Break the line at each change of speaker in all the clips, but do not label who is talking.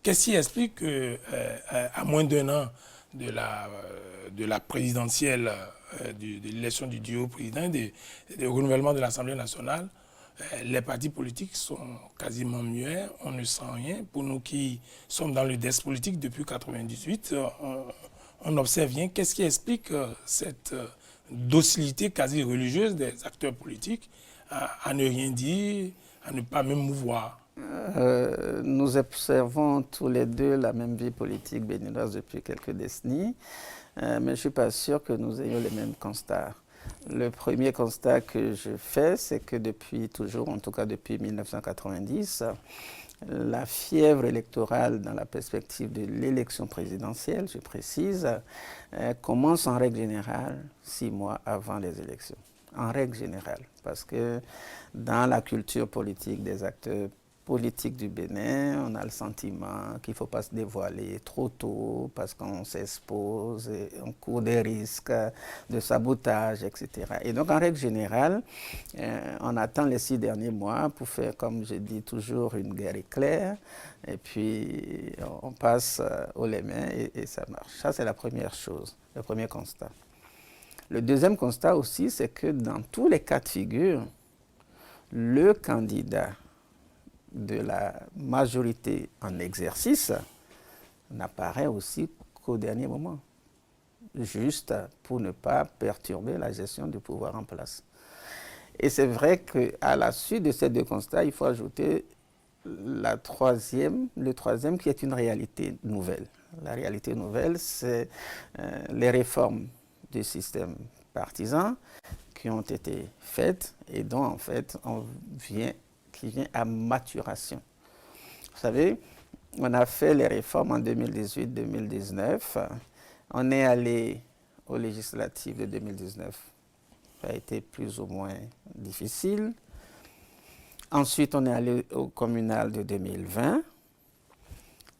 Qu'est-ce qui explique qu'à moins d'un an de la présidentielle, de l'élection du duo président, du renouvellement de l'Assemblée nationale, les partis politiques sont quasiment muets, on ne sent rien. Pour nous qui sommes dans le desk politique depuis 1998, on n'observe rien. Qu'est-ce qui explique cette docilité quasi religieuse des acteurs politiques à ne rien dire, à ne pas même mouvoir?
Nous observons tous les deux la même vie politique béninoise depuis quelques décennies, mais je ne suis pas sûr que nous ayons les mêmes constats. Le premier constat que je fais, c'est que depuis toujours, en tout cas depuis 1990, la fièvre électorale dans la perspective de l'élection présidentielle, je précise, commence en règle générale 6 mois avant les élections. En règle générale, parce que dans la culture politique des acteurs politiques du Bénin, on a le sentiment qu'il ne faut pas se dévoiler trop tôt parce qu'on s'expose, on court des risques de sabotage, etc. Et donc, en règle générale, on attend les 6 derniers mois pour faire, comme je dis toujours, une guerre éclair. Et puis, on passe au lendemain et ça marche. Ça, c'est la première chose, le premier constat. Le deuxième constat aussi, c'est que dans tous les cas de figure, le candidat de la majorité en exercice n'apparaît aussi qu'au dernier moment, juste pour ne pas perturber la gestion du pouvoir en place. Et c'est vrai qu'à la suite de ces deux constats, il faut ajouter le troisième qui est une réalité nouvelle. La réalité nouvelle, c'est les réformes du système partisan qui ont été faites et dont en fait qui vient à maturation. Vous savez, on a fait les réformes en 2018-2019. On est allé aux législatives de 2019. Ça a été plus ou moins difficile. Ensuite, on est allé au communal de 2020.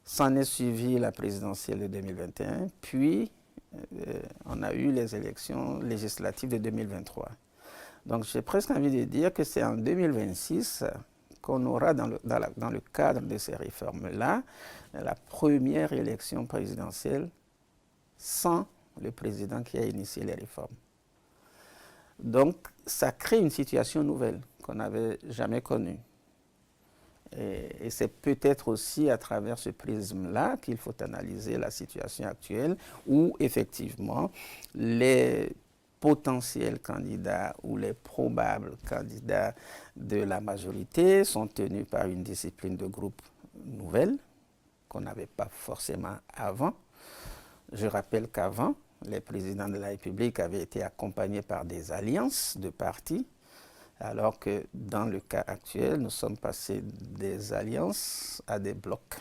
S'en est suivi la présidentielle de 2021. Puis, on a eu les élections législatives de 2023. Donc, j'ai presque envie de dire que c'est en 2026 qu'on aura, dans le cadre de ces réformes-là, la première élection présidentielle sans le président qui a initié les réformes. Donc, ça crée une situation nouvelle qu'on n'avait jamais connue. Et c'est peut-être aussi à travers ce prisme-là qu'il faut analyser la situation actuelle où, effectivement, les potentiels candidats ou les probables candidats de la majorité sont tenus par une discipline de groupe nouvelle qu'on n'avait pas forcément avant. Je rappelle qu'avant, les présidents de la République avaient été accompagnés par des alliances de partis, alors que dans le cas actuel, nous sommes passés des alliances à des blocs.